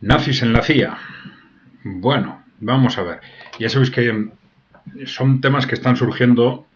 Nazis en la CIA. Bueno, vamos a ver. Ya sabéis que son temas que están surgiendo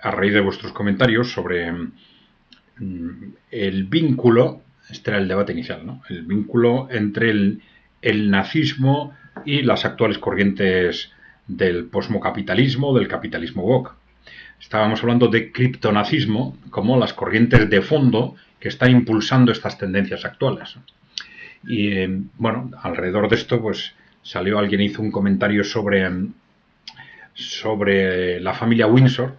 a raíz de vuestros comentarios sobre el vínculo, este era el debate inicial, ¿no? El vínculo entre el nazismo y las actuales corrientes del posmocapitalismo, del capitalismo woke. Estábamos hablando de criptonazismo como las corrientes de fondo que están impulsando estas tendencias actuales. Y bueno, alrededor de esto, pues salió alguien, hizo un comentario sobre la familia Windsor.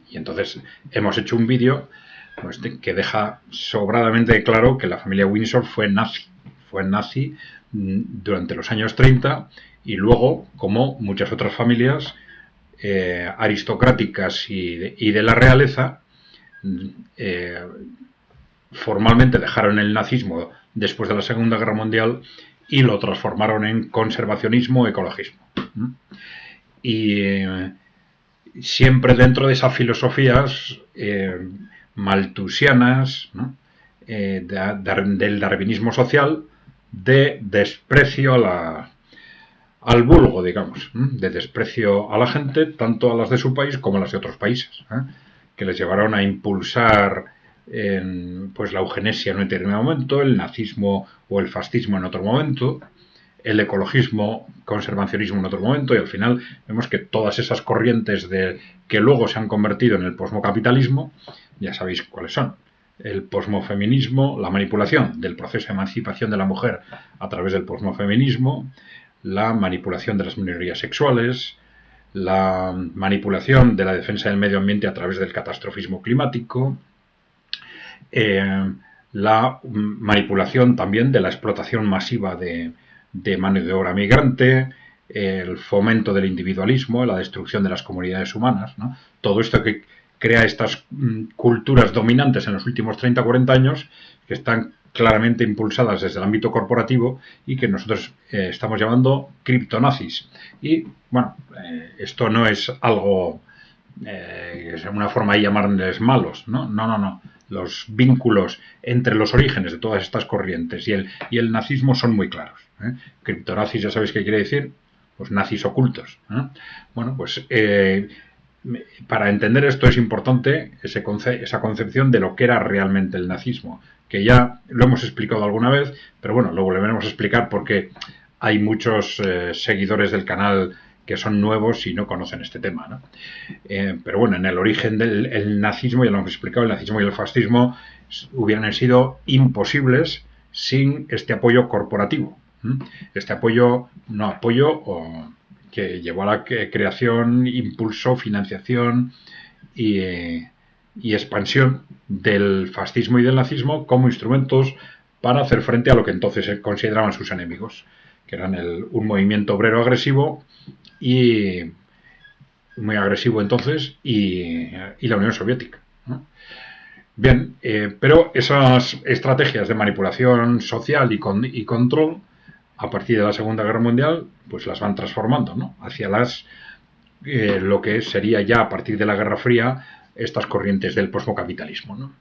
Y entonces hemos hecho un vídeo pues, que deja sobradamente claro que la familia Windsor fue nazi. Fue nazi durante los años 30 y luego, como muchas otras familias aristocráticas y de la realeza, formalmente dejaron el nazismo después de la Segunda Guerra Mundial y lo transformaron en conservacionismo, ecologismo. Y siempre dentro de esas filosofías malthusianas, ¿no? Del darwinismo social, de desprecio al vulgo, digamos, de desprecio a la gente, tanto a las de su país como a las de otros países, que les llevaron a impulsar pues la eugenesia en un determinado momento, el nazismo o el fascismo en otro momento, el ecologismo, conservacionismo en otro momento, y al final vemos que todas esas corrientes que luego se han convertido en el posmocapitalismo, ya sabéis cuáles son. El posmofeminismo, la manipulación del proceso de emancipación de la mujer a través del posmofeminismo, la manipulación de las minorías sexuales, la manipulación de la defensa del medio ambiente a través del catastrofismo climático, la manipulación también de la explotación masiva de mano de obra migrante, el fomento del individualismo, la destrucción de las comunidades humanas, ¿no? Todo esto que crea estas culturas dominantes en los últimos 30 o 40 años que están claramente impulsadas desde el ámbito corporativo y que nosotros estamos llamando criptonazis. Y bueno, esto no es algo, es una forma de llamarles malos, ¿no? No. Los vínculos entre los orígenes de todas estas corrientes y el nazismo son muy claros. Criptonazis, ya sabéis qué quiere decir, pues nazis ocultos. Bueno, pues para entender esto es importante esa concepción de lo que era realmente el nazismo, que ya lo hemos explicado alguna vez, pero bueno, lo volveremos a explicar porque hay muchos seguidores del canal que son nuevos y no conocen este tema, ¿no? Pero bueno, en el origen del nazismo, ya lo hemos explicado, el nazismo y el fascismo hubieran sido imposibles sin este apoyo corporativo. Este apoyo que llevó a la creación, impulso, financiación y expansión del fascismo y del nazismo como instrumentos para hacer frente a lo que entonces consideraban sus enemigos, que eran un movimiento obrero agresivo y muy agresivo entonces y la Unión Soviética, ¿no? Bien, pero esas estrategias de manipulación social y control a partir de la Segunda Guerra Mundial pues las van transformando, ¿no? Hacia lo que sería ya a partir de la Guerra Fría estas corrientes del posmocapitalismo, ¿no?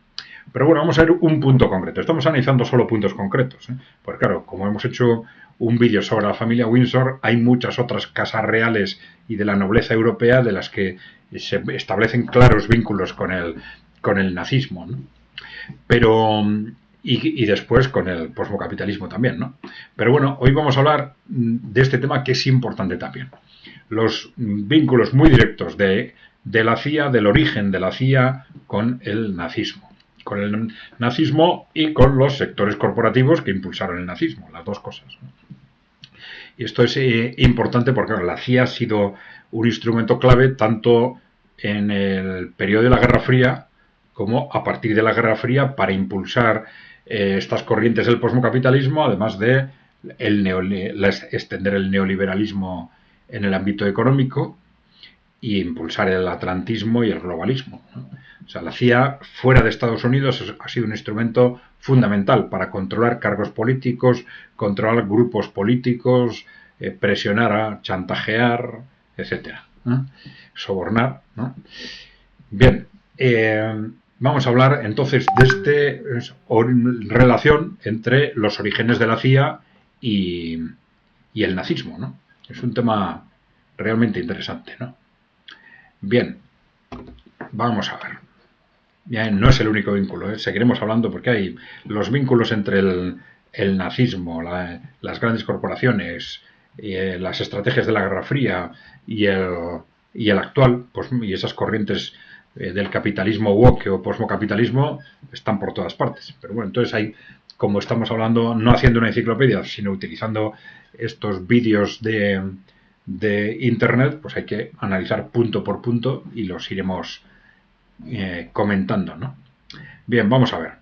Pero bueno, vamos a ver un punto concreto. Estamos analizando solo puntos concretos, Pues claro, como hemos hecho un vídeo sobre la familia Windsor, hay muchas otras casas reales y de la nobleza europea de las que se establecen claros vínculos con el nazismo, ¿no? Pero y después con el posmocapitalismo también, ¿no? Pero bueno, hoy vamos a hablar de este tema que es importante también. Los vínculos muy directos de la CIA, del origen de la CIA con el nazismo. Con el nazismo y con los sectores corporativos que impulsaron el nazismo, las dos cosas, ¿no? Y esto es importante porque la CIA ha sido un instrumento clave tanto en el periodo de la Guerra Fría como a partir de la Guerra Fría para impulsar estas corrientes del posmocapitalismo, además de extender el neoliberalismo en el ámbito económico y impulsar el atlantismo y el globalismo, ¿no? O sea, la CIA fuera de Estados Unidos ha sido un instrumento fundamental para controlar cargos políticos, controlar grupos políticos, presionar, chantajear, etcétera, ¿no? Sobornar, ¿no? Bien, vamos a hablar entonces de relación entre los orígenes de la CIA y el nazismo, ¿no? Es un tema realmente interesante, ¿no? Bien, vamos a ver. Bien, no es el único vínculo, ¿eh? Seguiremos hablando porque hay los vínculos entre el nazismo, las grandes corporaciones, las estrategias de la Guerra Fría y el actual, pues, y esas corrientes del capitalismo woke o posmocapitalismo están por todas partes. Pero bueno, entonces hay, como estamos hablando, no haciendo una enciclopedia, sino utilizando estos vídeos de internet, pues hay que analizar punto por punto y los iremos comentando, ¿no? Bien, vamos a ver.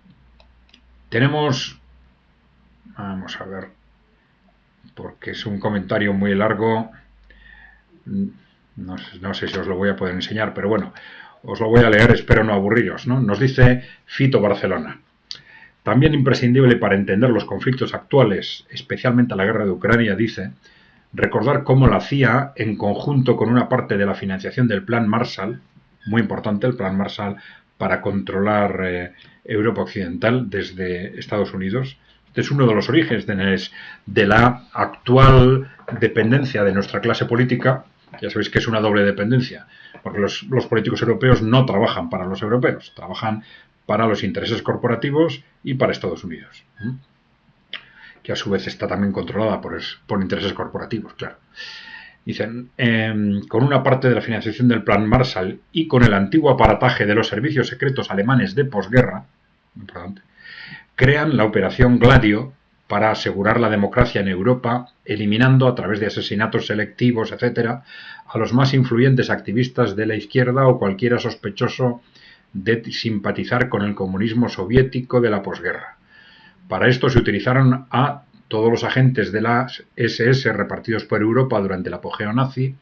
Vamos a ver, porque es un comentario muy largo. No sé si os lo voy a poder enseñar, pero bueno, os lo voy a leer, espero no aburriros, ¿no? Nos dice Fito Barcelona. También imprescindible para entender los conflictos actuales, especialmente la guerra de Ucrania, dice, recordar cómo la CIA, en conjunto con una parte de la financiación del Plan Marshall, muy importante el Plan Marshall para controlar Europa Occidental desde Estados Unidos, este es uno de los orígenes de la actual dependencia de nuestra clase política. Ya sabéis que es una doble dependencia, porque los políticos europeos no trabajan para los europeos, trabajan para los intereses corporativos y para Estados Unidos, que a su vez está también controlada por intereses corporativos, claro. Dicen, con una parte de la financiación del Plan Marshall y con el antiguo aparataje de los servicios secretos alemanes de posguerra, importante, crean la Operación Gladio para asegurar la democracia en Europa, eliminando a través de asesinatos selectivos, etcétera, a los más influyentes activistas de la izquierda o cualquiera sospechoso de simpatizar con el comunismo soviético de la posguerra. Para esto se utilizaron a todos los agentes de la SS repartidos por Europa durante el apogeo nazi,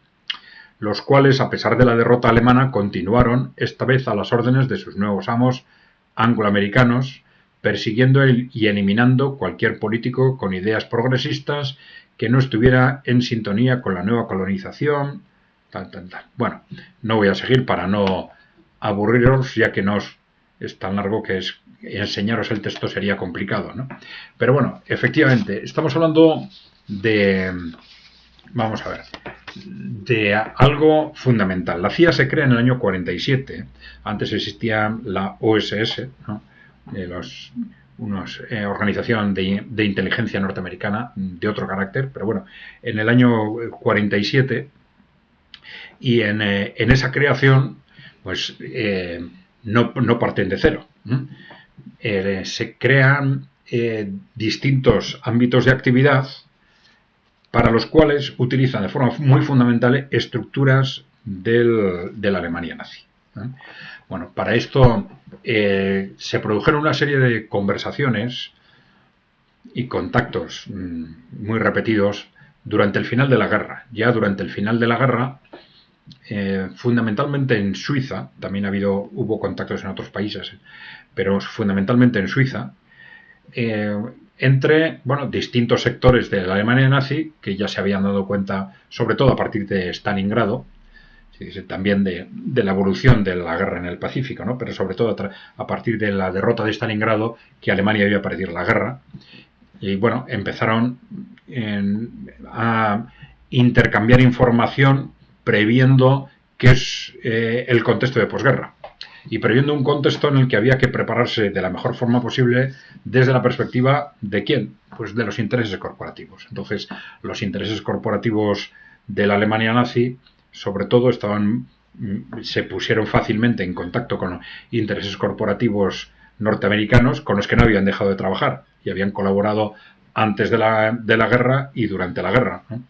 los cuales, a pesar de la derrota alemana, continuaron, esta vez a las órdenes de sus nuevos amos angloamericanos, persiguiendo y eliminando cualquier político con ideas progresistas que no estuviera en sintonía con la nueva colonización, tal. Bueno, no voy a seguir para no aburriros, ya que no es tan largo que enseñaros el texto sería complicado, ¿no? Pero bueno, efectivamente, estamos hablando vamos a ver, de algo fundamental. La CIA se crea en el año 47, antes existía la OSS, ¿no? Organización de inteligencia norteamericana de otro carácter, pero bueno, en el año 47, y en esa creación, pues no parten de cero. Se crean distintos ámbitos de actividad para los cuales utilizan de forma muy fundamental estructuras de la Alemania nazi. Bueno, para esto se produjeron una serie de conversaciones y contactos muy repetidos durante el final de la guerra. Ya durante el final de la guerra, fundamentalmente en Suiza, también hubo contactos en otros países, pero fundamentalmente en Suiza, entre distintos sectores de la Alemania nazi que ya se habían dado cuenta, sobre todo a partir de Stalingrado, también de la evolución de la guerra en el Pacífico, ¿no? Pero sobre todo a partir de la derrota de Stalingrado, que Alemania iba a perder la guerra, y bueno, empezaron a intercambiar información previendo qué es el contexto de posguerra y previendo un contexto en el que había que prepararse de la mejor forma posible desde la perspectiva de ¿quién? Pues de los intereses corporativos. Entonces, los intereses corporativos de la Alemania nazi, sobre todo, se pusieron fácilmente en contacto con intereses corporativos norteamericanos con los que no habían dejado de trabajar y habían colaborado antes de la guerra y durante la guerra, ¿no?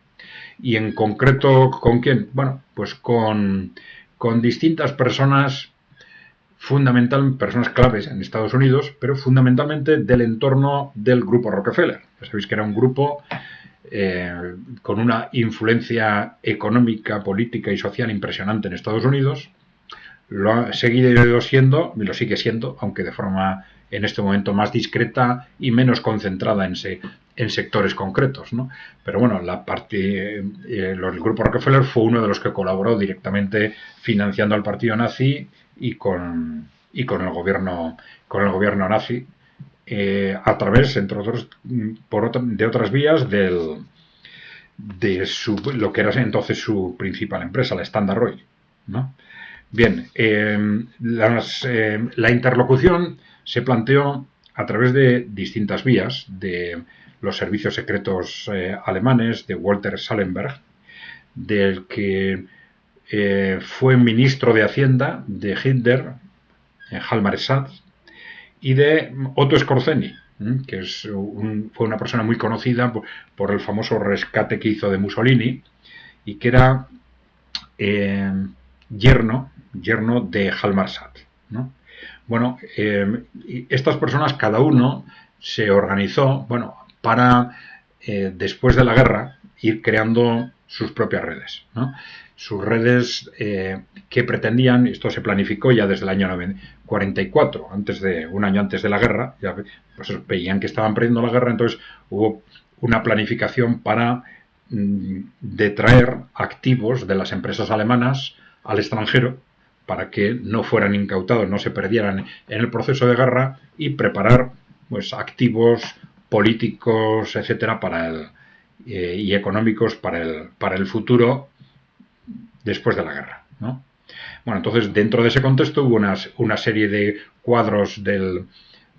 Y en concreto, ¿con quién? Bueno, pues con distintas personas, personas claves en Estados Unidos, pero fundamentalmente del entorno del grupo Rockefeller. Ya sabéis que era un grupo con una influencia económica, política y social impresionante en Estados Unidos. Lo ha seguido siendo, y lo sigue siendo, aunque de forma en este momento más discreta y menos concentrada en sectores concretos, ¿no? Pero bueno, el grupo Rockefeller fue uno de los que colaboró directamente financiando al partido nazi y con y con el gobierno nazi, a través, entre otros, de otras vías lo que era entonces su principal empresa, la Standard Oil, ¿no? Bien, la interlocución se planteó a través de distintas vías, de los servicios secretos alemanes, de Walter Schallenberg, del que fue ministro de Hacienda de Hitler, Hjalmar Schacht, y de Otto Skorzeny, que fue una persona muy conocida por el famoso rescate que hizo de Mussolini y que era yerno de Hjalmar Schacht, ¿no? Bueno, estas personas, cada uno se organizó, bueno, para después de la guerra ir creando sus propias redes, ¿no? Sus redes que pretendían, esto se planificó ya desde el año 44, un año antes de la guerra, ya pues veían que estaban perdiendo la guerra, entonces hubo una planificación para detraer activos de las empresas alemanas al extranjero para que no fueran incautados, no se perdieran en el proceso de guerra, y preparar pues activos políticos, etcétera, y económicos para el futuro después de la guerra, ¿no? Bueno, entonces dentro de ese contexto hubo una serie de cuadros del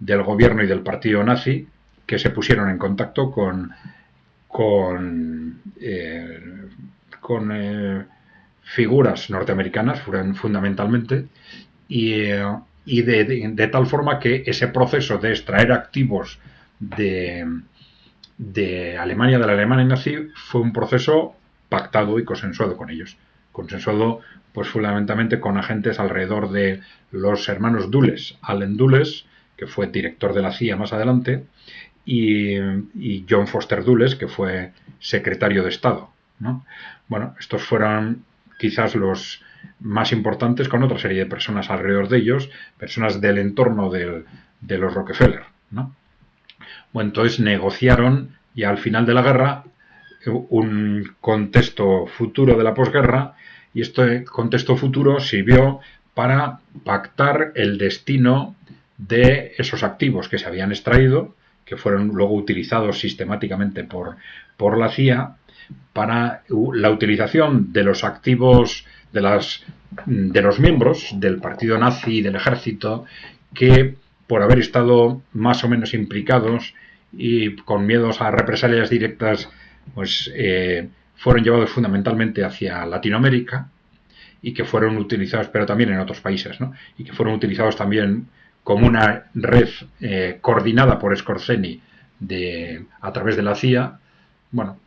gobierno y del partido nazi que se pusieron en contacto con figuras norteamericanas fundamentalmente, y de tal forma que ese proceso de extraer activos de Alemania, de la Alemania nazi, fue un proceso pactado y consensuado con ellos. Consensuado pues fundamentalmente con agentes alrededor de los hermanos Dulles, Allen Dulles, que fue director de la CIA más adelante, y John Foster Dulles, que fue secretario de Estado, ¿no? Bueno, estos fueron quizás los más importantes, con otra serie de personas alrededor de ellos, personas del entorno de los Rockefeller, ¿no? Bueno, entonces negociaron, y al final de la guerra, un contexto futuro de la posguerra, y este contexto futuro sirvió para pactar el destino de esos activos que se habían extraído, que fueron luego utilizados sistemáticamente por la CIA, para la utilización de los activos de los miembros del partido nazi y del ejército, que por haber estado más o menos implicados y con miedos a represalias directas, pues fueron llevados fundamentalmente hacia Latinoamérica, y que fueron utilizados, pero también en otros países, ¿no? Y que fueron utilizados también como una red coordinada por Skorzeny a través de la CIA. Bueno,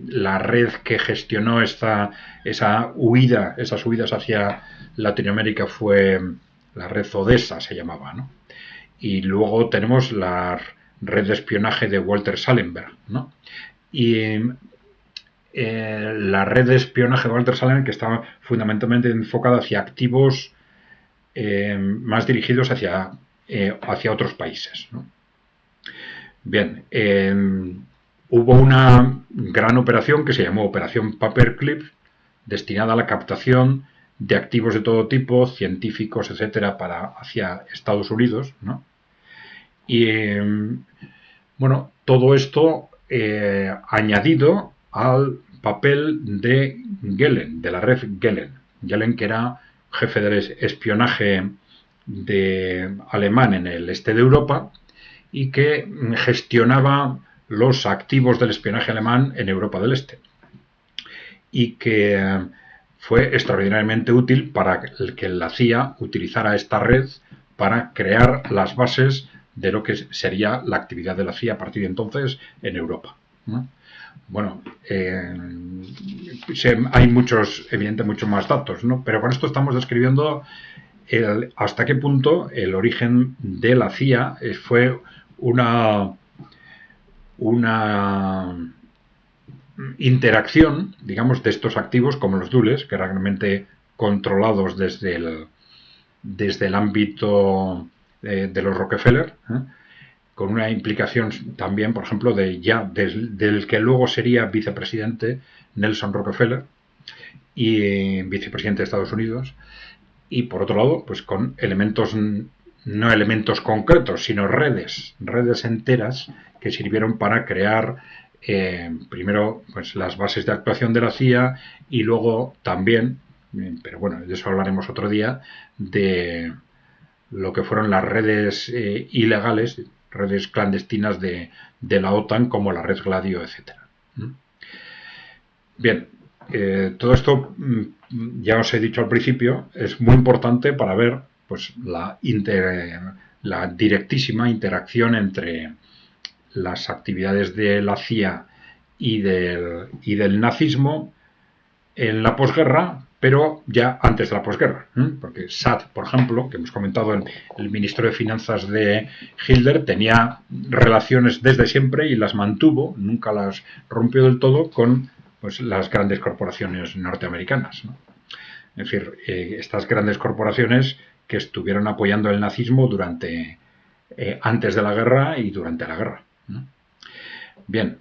la red que gestionó esas huidas hacia Latinoamérica fue la red Odessa, se llamaba, ¿no? Y luego tenemos la red de espionaje de Walter Schallenberg, ¿no? Y la red de espionaje de Walter Schallenberg, que estaba fundamentalmente enfocada hacia activos más dirigidos hacia otros países, ¿no? Bien, hubo una gran operación que se llamó Operación Paperclip, destinada a la captación de activos de todo tipo, científicos, etcétera, hacia Estados Unidos, ¿no? Y bueno, todo esto añadido al papel de Gehlen, de la red Gehlen. Gehlen, que era jefe de espionaje alemán en el este de Europa y que gestionaba los activos del espionaje alemán en Europa del Este, y que fue extraordinariamente útil para que la CIA utilizara esta red para crear las bases de lo que sería la actividad de la CIA a partir de entonces en Europa, ¿no? Bueno, hay evidentemente muchos más datos, ¿no? Pero con esto estamos describiendo hasta qué punto el origen de la CIA fue una interacción, digamos, de estos activos como los Dulles, que eran realmente controlados desde el ámbito de los Rockefeller, con una implicación también, por ejemplo, del que luego sería vicepresidente Nelson Rockefeller, y vicepresidente de Estados Unidos, y por otro lado, pues con elementos, no elementos concretos, sino redes enteras que sirvieron para crear primero pues las bases de actuación de la CIA y luego también, pero bueno, de eso hablaremos otro día, de lo que fueron las redes ilegales, redes clandestinas de la OTAN, como la red Gladio, etcétera. Bien, todo esto, ya os he dicho al principio, es muy importante para ver pues la directísima interacción entre las actividades de la CIA y del nazismo en la posguerra, pero ya antes de la posguerra, porque Saad, por ejemplo, que hemos comentado, el ministro de Finanzas de Hitler, tenía relaciones desde siempre y las mantuvo, nunca las rompió del todo, con pues las grandes corporaciones norteamericanas, ¿no? Es decir, estas grandes corporaciones que estuvieron apoyando el nazismo durante antes de la guerra y durante la guerra, ¿no? Bien,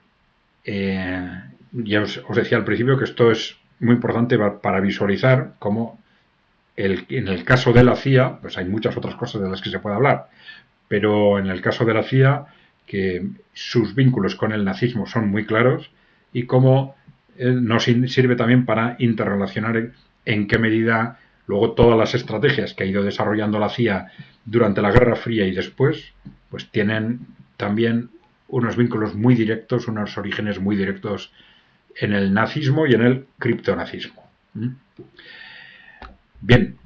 ya os decía al principio que esto es muy importante para visualizar cómo en el caso de la CIA, pues hay muchas otras cosas de las que se puede hablar, pero en el caso de la CIA, que sus vínculos con el nazismo son muy claros y cómo nos sirve también para interrelacionar en qué medida luego todas las estrategias que ha ido desarrollando la CIA durante la Guerra Fría y después, pues tienen también unos vínculos muy directos, unos orígenes muy directos en el nazismo y en el criptonazismo. Bien.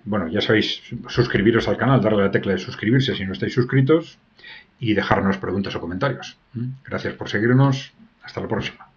Bueno, ya sabéis, suscribiros al canal, darle a la tecla de suscribirse si no estáis suscritos y dejarnos preguntas o comentarios. Gracias por seguirnos. Hasta la próxima.